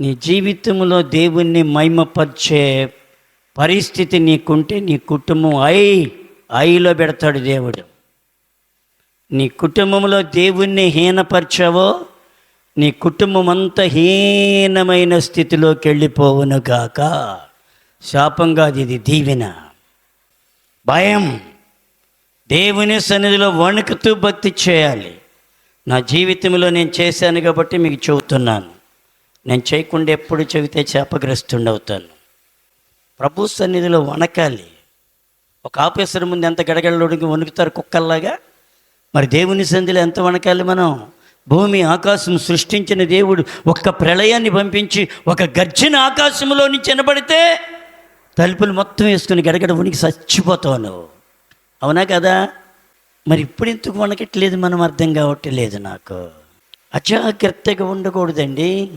నీ జీవితంలో దేవుణ్ణి మహిమపరిచే పరిస్థితి నీకుంటే నీ కుటుంబం ఐలో పెడతాడు దేవుడు. నీ కుటుంబంలో దేవుణ్ణి హీనపరిచావో నీ కుటుంబం అంతా హీనమైన స్థితిలోకి వెళ్ళిపోవును గాక. శాపం కాదు, ఇది దీవెన. భయం, దేవుని సన్నిధిలో వణుకుతూ భక్తి చేయాలి. నా జీవితంలో నేను చేశాను కాబట్టి మీకు చెబుతున్నాను. నేను చేయకుండా ఎప్పుడు చెబితే శాపగ్రస్తుండవుతాను. ప్రభు సన్నిధిలో వణకాలి. ఒక ఆఫీసర్ ముందు ఎంత గడగడలోడికి వణుకుతారు కుక్కల్లాగా, మరి దేవుని సన్నిధిలో ఎంత వణకాలి మనం? భూమి ఆకాశం సృష్టించిన దేవుడు ఒక్క ప్రళయాన్ని పంపించి ఒక గర్జన ఆకాశంలో నుంచి వినబడితే తలుపులు మొత్తం వేసుకుని గడగడ వణికి చచ్చిపోతావు నువ్వు. అవునా కదా? మరి ఇప్పుడు ఎందుకు వణకట్లేదు మనం? అర్థం కావట్లేదు నాకు. అజాగ్రత్తగా ఉండకూడదండి.